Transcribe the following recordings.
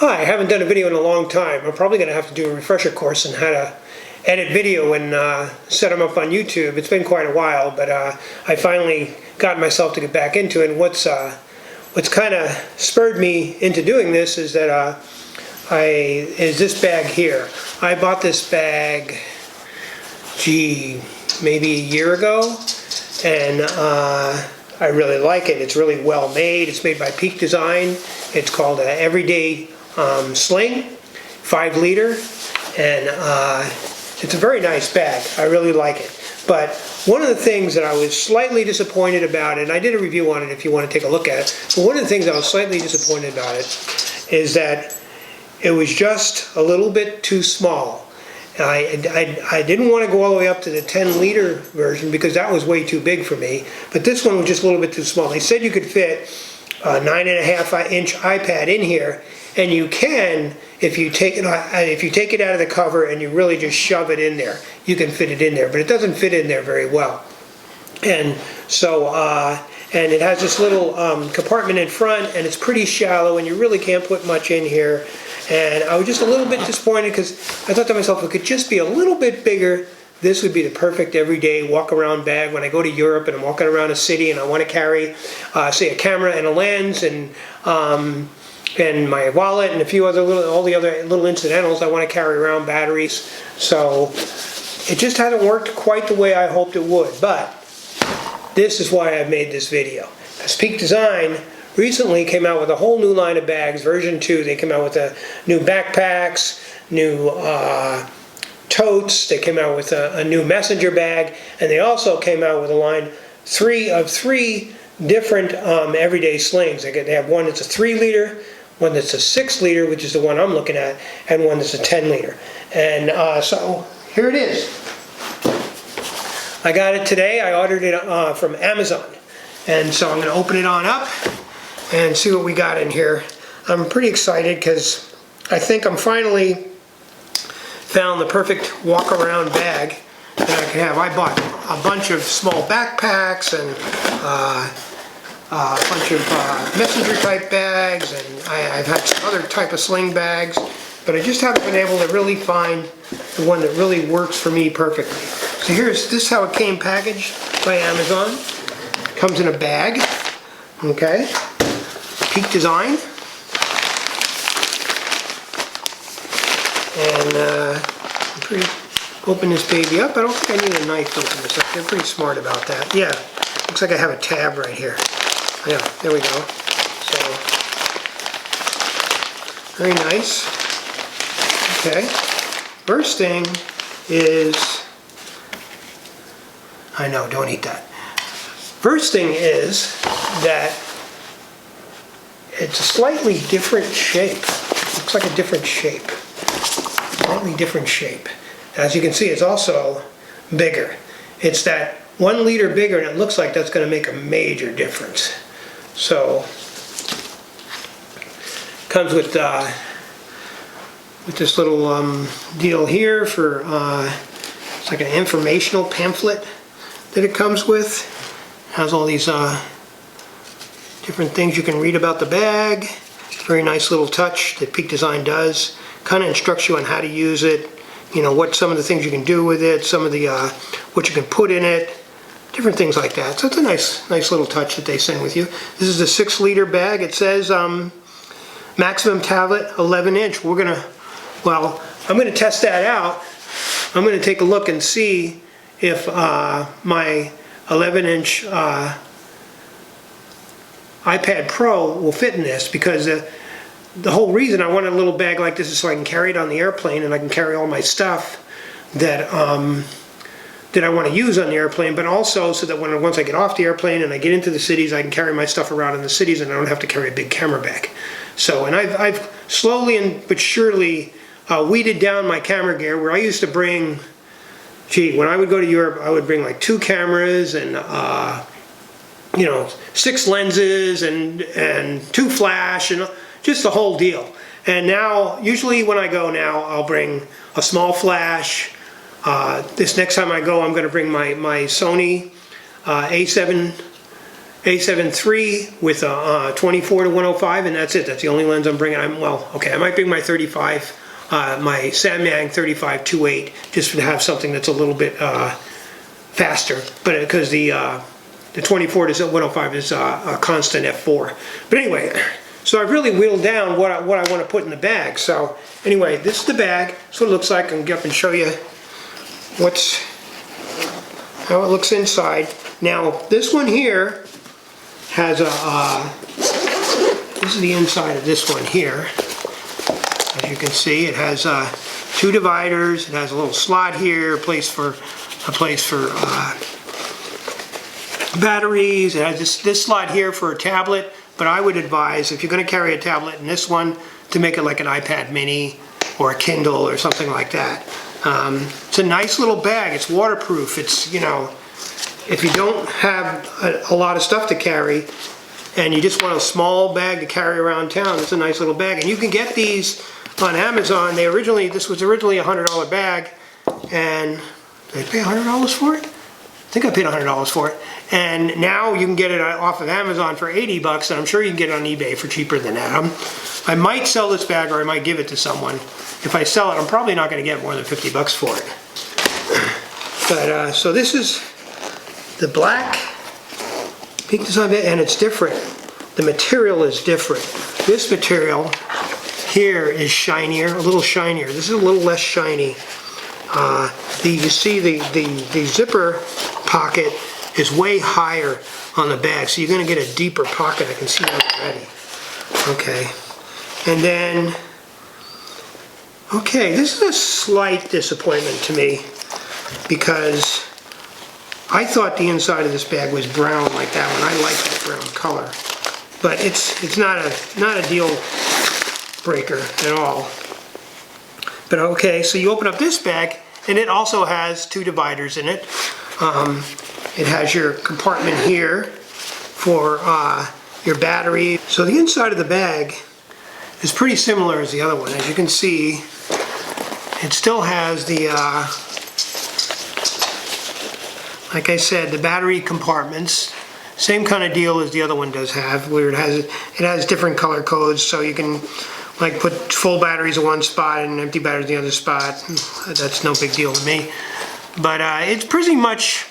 Hi, I haven't done a video in a long time. I'm probably going to have to do a refresher course on how to edit video and set them up on YouTube. It's been quite a while, but I finally got myself to get back into it. And what's kind of spurred me into doing this is that is this bag here. I bought this bag, maybe a year ago, and I really like it. It's really well made. It's made by Peak Design. It's called Everyday Sling, 5 liter, and it's a very nice bag. I really like it. But one of the things that I was slightly disappointed about, and I did a review on it if you want to take a look at it, but one of the things I was slightly disappointed about it is that it was just a little bit too small. I didn't want to go all the way up to the 10 liter version because that was way too big for me, but this one was just a little bit too small. They said you could fit a 9.5 inch iPad in here, and you can if you take it out of the cover and you really just shove it in there. You can fit it in there, but it doesn't fit in there very well. And so and it has this little compartment in front, and it's pretty shallow, and you really can't put much in here. And I was just a little bit disappointed because I thought to myself, if it could just be a little bit bigger, this would be the perfect everyday walk-around bag when I go to Europe and I'm walking around a city and I want to carry, say, a camera and a lens and my wallet and a few other all the other little incidentals I want to carry around, batteries. So it just hasn't worked quite the way I hoped it would. But this is why I've made this video. Because Peak Design recently came out with a whole new line of bags, version 2. They came out with new backpacks, new totes. They came out with a new messenger bag, and they also came out with a line of three different everyday slings. They have one that's a 3 liter, one that's a 6 liter, which is the one I'm looking at, and one that's a 10 liter. And so here it is. I got it today. I ordered it from Amazon. And so I'm going to open it on up and see what we got in here. I'm pretty excited because I think I'm finally found the perfect walk-around bag that I can have. I bought a bunch of small backpacks and a bunch of messenger type bags, and I've had some other type of sling bags, but I just haven't been able to really find the one that really works for me perfectly. So this is how it came packaged by Amazon. It comes in a bag, okay? Peak Design. And open this baby up. I don't think I need a knife to open this up. They're pretty smart about that. Yeah, looks like I have a tab right here. Yeah, there we go. So, very nice. Okay. First thing is, I know, don't eat that. First thing is that it's a slightly different shape. Looks like a different shape. Slightly different shape. As you can see, it's also bigger. It's that 1 liter bigger, and it looks like that's going to make a major difference. So, comes with this little deal here for it's like an informational pamphlet that it comes with. Has all these different things you can read about the bag. Very nice little touch that Peak Design does. Kind of instructs you on how to use it. You know, what some of the things you can do with it, some of the what you can put in it, different things like that. So it's a nice little touch that they send with you. This is the 6 liter bag. It says maximum tablet 11 inch. I'm gonna test that out. I'm gonna take a look and see if my 11 inch iPad Pro will fit in this, because the whole reason I wanted a little bag like this is so I can carry it on the airplane and I can carry all my stuff that that I want to use on the airplane, but also so that once I get off the airplane and I get into the cities, I can carry my stuff around in the cities and I don't have to carry a big camera bag. So, and I've slowly but surely weeded down my camera gear, where I used to bring, when I would go to Europe, I would bring like 2 cameras and 6 lenses and 2 flash and just the whole deal. And now, usually when I go now, I'll bring a small flash. This next time I go, I'm going to bring my Sony A7 A7 III with a 24 to 105, and that's it. That's the only lens I'm bringing. I might bring my 35, my Samyang 35-2.8, just to have something that's a little bit faster, but because the 24 to 105 is a constant f4. But anyway, so I've really whittled down what I want to put in the bag. So anyway, this is the bag. That's what it looks like. I can get up and show you how it looks inside. Now this one here has this is the inside of this one here. As you can see, it has 2 dividers. It has a little slot here, a place for batteries. It has this slot here for a tablet, but I would advise, if you're going to carry a tablet in this one, to make it like an iPad mini or a Kindle or something like that. It's a nice little bag. It's waterproof. It's, you know, if you don't have a lot of stuff to carry and you just want a small bag to carry around town, it's a nice little bag. And you can get these on Amazon. This was originally a $100 bag, and did I pay $100 for it? I think I paid $100 for it. And now you can get it off of Amazon for 80 bucks, and I'm sure you can get it on eBay for cheaper than that. I might sell this bag, or I might give it to someone. If I sell it, I'm probably not going to get more than 50 bucks for it. But so this is the black Peak Design bag, and it's different. The material is different. This material here is shinier, a little shinier. This is a little less shiny. You see the zipper pocket is way higher on the bag, so you're going to get a deeper pocket. I can see that already. Okay, and then, okay, this is a slight disappointment to me, because I thought the inside of this bag was brown like that one. I like that brown color, but it's not a deal breaker at all. But okay, so you open up this bag, and it also has 2 dividers in it. It has your compartment here for your battery. So the inside of the bag is pretty similar as the other one. As you can see, it still has the, like I said, the battery compartments. Same kind of deal as the other one does have, where it has different color codes, so you can like put full batteries in one spot and empty batteries in the other spot. That's no big deal to me. But it's pretty much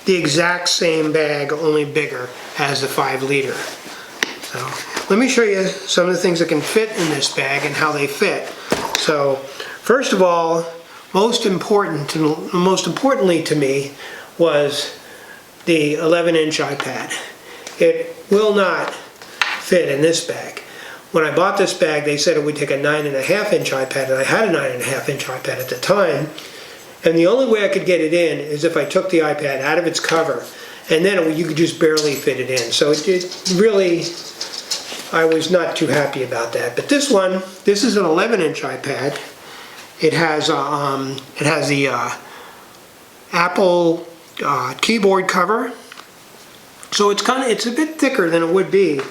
the exact same bag, only bigger, as the 5-liter. So let me show you some of the things that can fit in this bag and how they fit. So first of all, most importantly to me was the 11-inch iPad. It will not fit in this bag. When I bought this bag, they said it would take a 9.5-inch iPad, and I had a 9.5-inch iPad at the time. And the only way I could get it in is if I took the iPad out of its cover, and then you could just barely fit it in. So it really, I was not too happy about that. But this one, this is an 11-inch iPad. It has the Apple keyboard cover. So it's a bit thicker than it would be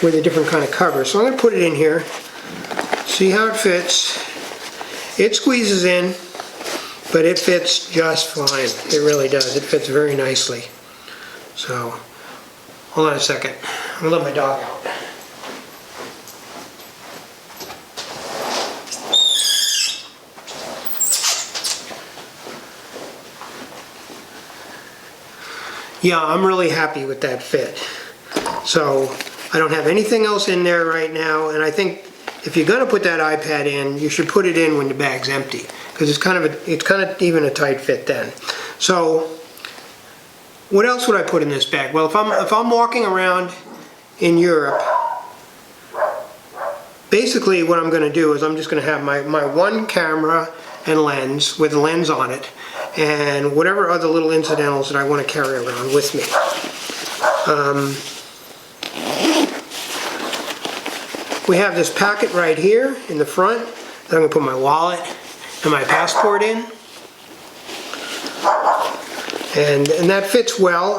with a different kind of cover. So I'm going to put it in here, see how it fits. It squeezes in, but it fits just fine. It really does. It fits very nicely. So, hold on a second. I'm going to let my dog out. Yeah, I'm really happy with that fit. So, I don't have anything else in there right now, and I think if you're going to put that iPad in, you should put it in when the bag's empty, because it's kind of even a tight fit then. So what else would I put in this bag? Well, if I'm walking around in Europe, basically what I'm going to do is I'm just going to have my one camera and lens with a lens on it, and whatever other little incidentals that I want to carry around with me. We have this packet right here in the front that I'm going to put my wallet and my passport in. And that fits well.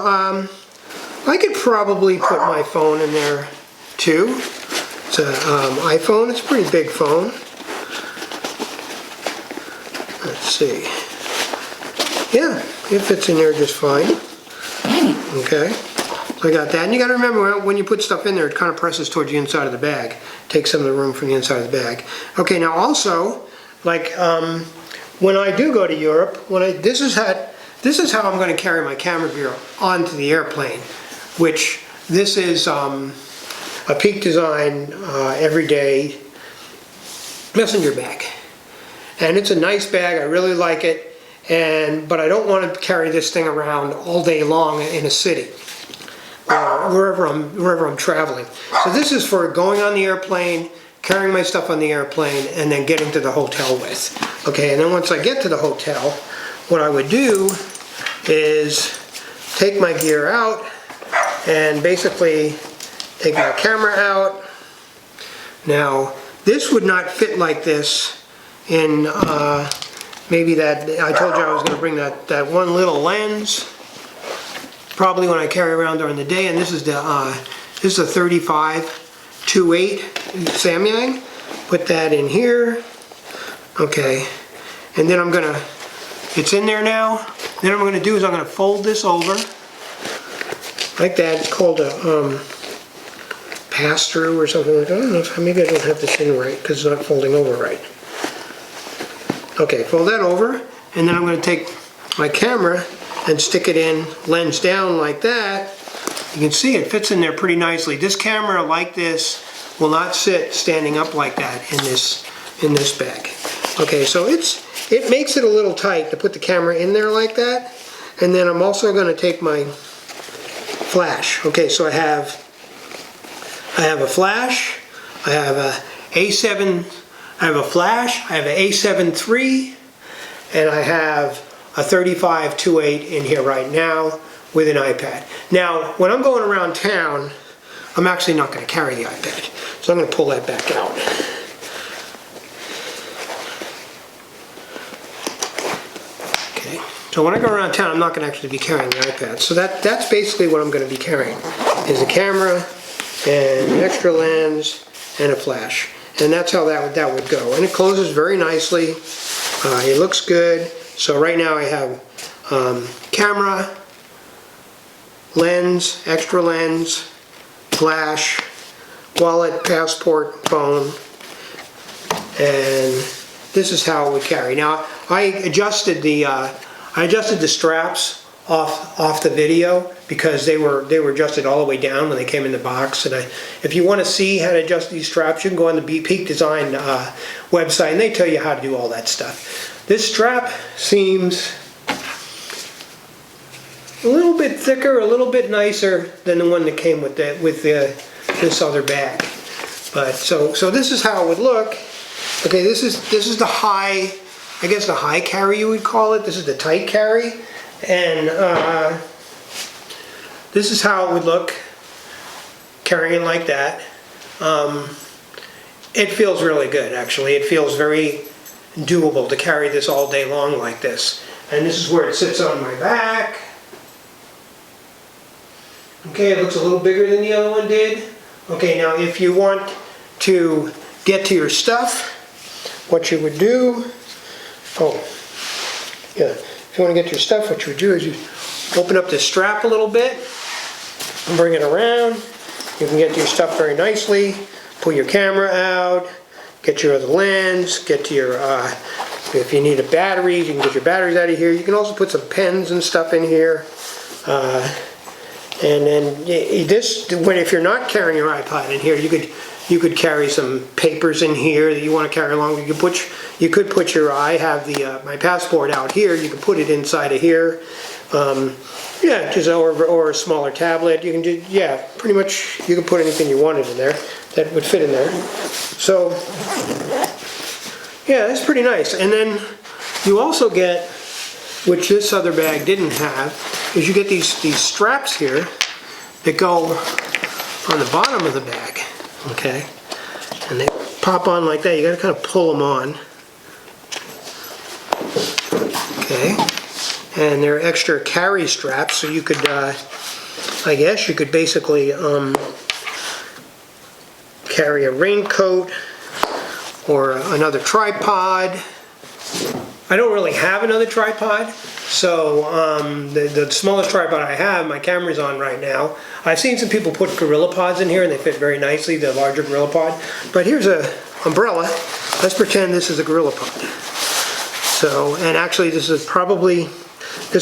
I could probably put my phone in there too. It's an iPhone. It's a pretty big phone. Let's see. Yeah, it fits in there just fine. Okay. So I got that. And you got to remember, when you put stuff in there, it kind of presses towards the inside of the bag. Takes some of the room from the inside of the bag. Okay, now also, like when I do go to Europe, this is how I'm going to carry my camera gear onto the airplane, which this is a Peak Design Everyday Messenger bag. And it's a nice bag, I really like it, but I don't want to carry this thing around all day long in a city, wherever I'm traveling. So this is for going on the airplane, carrying my stuff on the airplane, and then getting to the hotel with. Okay, and then once I get to the hotel, what I would do is take my gear out and basically take my camera out. Now, this would not fit like this in maybe that, I told you I was going to bring that one little lens, probably when I carry around during the day, and this is the 35-2.8 Samyang. Put that in here. Okay, and then it's in there now. Then what I'm going to do is I'm going to fold this over like that. It's called a pass-through or something like that. I don't know if maybe I don't have this in right because it's not folding over right. Okay, fold that over, and then I'm going to take my camera and stick it in lens down like that. You can see it fits in there pretty nicely. This camera like this will not sit standing up like that in this bag. Okay, so it makes it a little tight to put the camera in there like that. And then I'm also going to take my flash. Okay, so I have a flash, I have a A7, I have a flash, I have an A7 III, and I have a 35-2.8 in here right now with an iPad. Now, when I'm going around town, I'm actually not going to carry the iPad, so I'm going to pull that back out. Okay, so when I go around town, I'm not going to actually be carrying the iPad. So that's basically what I'm going to be carrying, is a camera and an extra lens and a flash. And that's how that would go. And it closes very nicely. It looks good. So right now I have camera, lens, extra lens, flash, wallet, passport, phone, and this is how it would carry. Now I adjusted the straps off the video because they were adjusted all the way down when they came in the box. And if you want to see how to adjust these straps, you can go on the Peak Design website, and they tell you how to do all that stuff. This strap seems a little bit thicker, a little bit nicer than the one that came with this other bag. But so this is how it would look. Okay, this is the high, I guess the high carry you would call it. This is the tight carry. And this is how it would look carrying like that. It feels really good, actually. It feels very doable to carry this all day long like this. And this is where it sits on my back. Okay, it looks a little bigger than the other one did. Okay, now if you want to get to your stuff, what you would do, if you want to get your stuff, what you would do is you open up this strap a little bit and bring it around. You can get to your stuff very nicely. Pull your camera out, get your other lens, get to your, if you need a battery, you can get your batteries out of here. You can also put some pens and stuff in here. And then if you're not carrying your iPod in here, you could carry some papers in here that you want to carry along. You could put your, I have my passport out here. You can put it inside of here. Or a smaller tablet. You can do, pretty much you can put anything you wanted in there that would fit in there. So, that's pretty nice. And then you also get, which this other bag didn't have, is you get these straps here that go on the bottom of the bag. Okay, and they pop on like that. You got to kind of pull them on. Okay, and they're extra carry straps, so you could, I guess you could basically carry a raincoat or another tripod. I don't really have another tripod, So the smallest tripod I have, my camera's on right now. I've seen some people put Gorilla Pods in here and they fit very nicely, the larger Gorilla Pod. But here's a umbrella. Let's pretend this is a Gorilla Pod. So, and actually this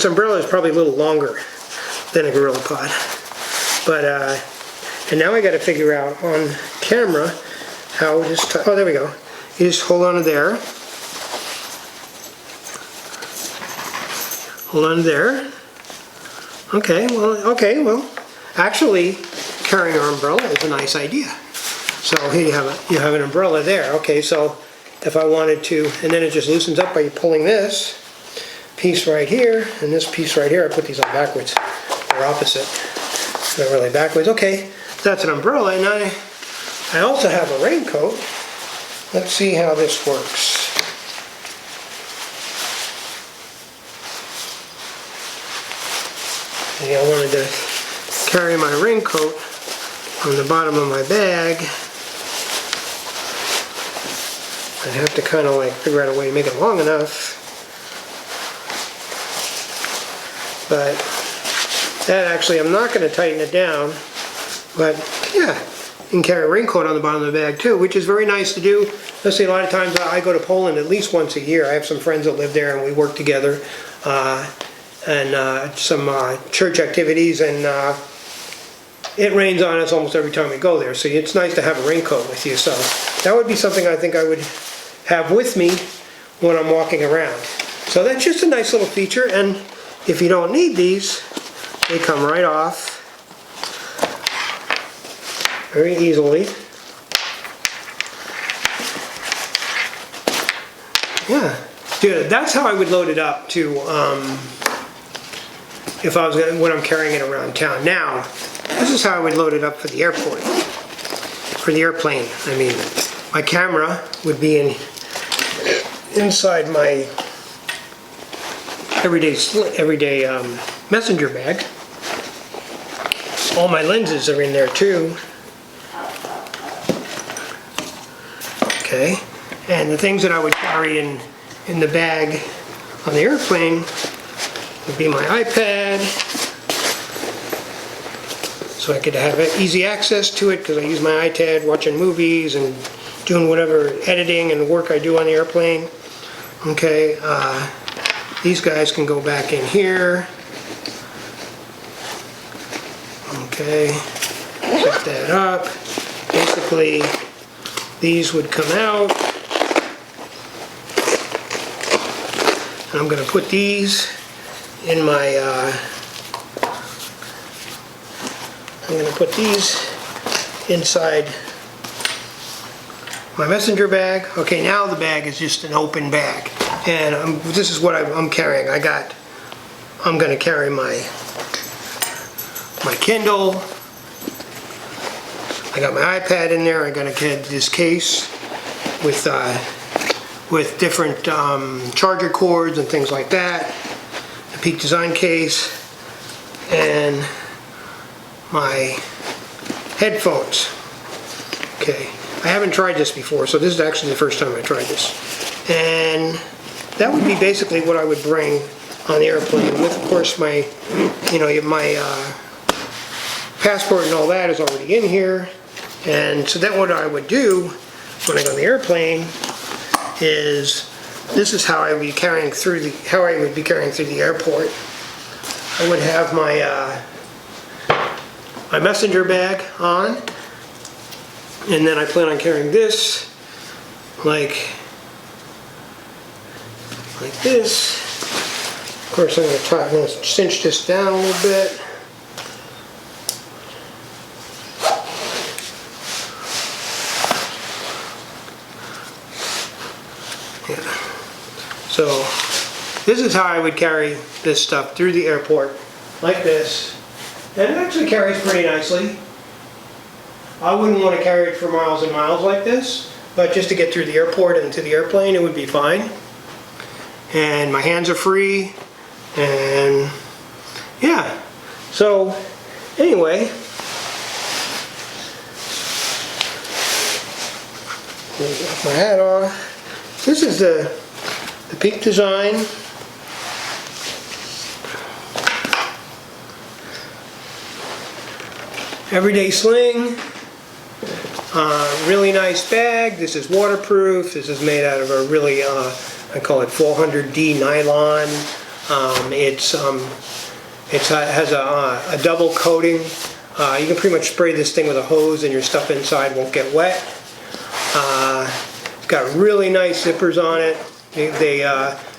umbrella is probably a little longer than a Gorilla Pod. But, and now I got to figure out on camera how this, oh there we go. You just hold on to there. Hold on there. Okay, well, actually carrying our umbrella is a nice idea. So here you have an umbrella there. Okay, so if I wanted to, and then it just loosens up by pulling this piece right here and this piece right here. I put these on backwards or opposite. Not really backwards. Okay, that's an umbrella, and I also have a raincoat. Let's see how this works. I wanted to carry my raincoat on the bottom of my bag. I'd have to kind of like figure out a way to make it long enough. But that actually, I'm not going to tighten it down. But yeah, you can carry a raincoat on the bottom of the bag too, which is very nice to do. Let's say a lot of times I go to Poland at least once a year. I have some friends that live there and we work together. And some church activities, and it rains on us almost every time we go there, so it's nice to have a raincoat with you. So that would be something I think I would have with me when I'm walking around. So that's just a nice little feature, and if you don't need these, they come right off very easily. Yeah, dude, that's how I would load it up to if I was when I'm carrying it around town. Now, this is how I would load it up for the airport, for the airplane. I mean, my camera would be inside my everyday messenger bag. All my lenses are in there too. Okay, and the things that I would carry in the bag on the airplane would be my iPad, so I could have easy access to it because I use my iPad watching movies and doing whatever editing and work I do on the airplane. Okay, these guys can go back in here. Okay, set that up. Basically, these would come out. And I'm going to put these in my, I'm going to put these inside my messenger bag. Okay, now the bag is just an open bag. And this is what I'm carrying. I'm going to carry my Kindle. I got my iPad in there. I'm going to get this case with different charger cords and things like that. A Peak Design case, and my headphones. Okay, I haven't tried this before, so this is actually the first time I tried this. And that would be basically what I would bring on the airplane, with of course my, my passport and all that is already in here. And so then what I would do when I go on the airplane is, this is how I would be carrying through the airport. I would have my my messenger bag on, and then I plan on carrying this like this. Of course, I'm going to cinch this down a little bit. So this is how I would carry this stuff through the airport, like this. And it actually carries pretty nicely. I wouldn't want to carry it for miles and miles like this, but just to get through the airport and to the airplane, it would be fine. And my hands are free, and yeah. So anyway, get my hat off. This is the Peak Design Everyday Sling. Really nice bag. This is waterproof. This is made out of a really, I call it 400D nylon. It has a double coating. You can pretty much spray this thing with a hose and your stuff inside won't get wet. It's got really nice zippers on it.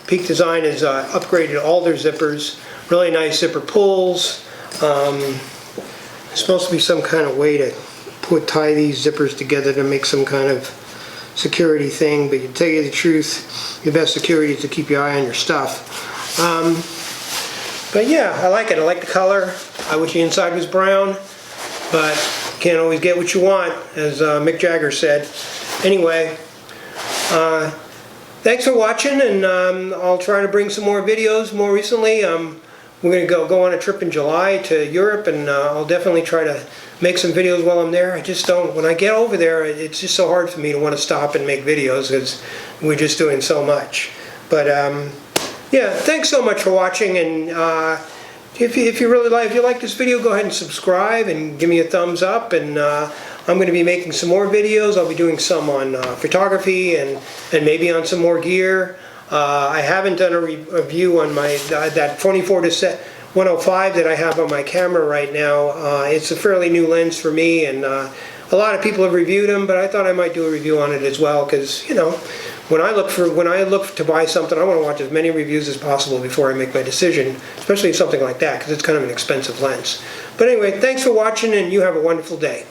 Peak Design has upgraded all their zippers. Really nice zipper pulls. There's supposed to be some kind of way to tie these zippers together to make some kind of security thing, but to tell you the truth, the best security is to keep your eye on your stuff. But yeah, I like it. I like the color. I wish the inside was brown, but you can't always get what you want, as Mick Jagger said. Anyway, thanks for watching, and I'll try to bring some more videos more recently. We're going to go on a trip in July to Europe, and I'll definitely try to make some videos while I'm there. I just don't, when I get over there, it's just so hard for me to want to stop and make videos because we're just doing so much. But yeah, thanks so much for watching, and if you like this video, go ahead and subscribe and give me a thumbs up. And I'm going to be making some more videos. I'll be doing some on photography and maybe on some more gear. I haven't done a review on my that 24-105 that I have on my camera right now. It's a fairly new lens for me, and a lot of people have reviewed them, but I thought I might do a review on it as well, because, you know, when I look to buy something, I want to watch as many reviews as possible before I make my decision, especially something like that, because it's kind of an expensive lens. But anyway, thanks for watching, and you have a wonderful day.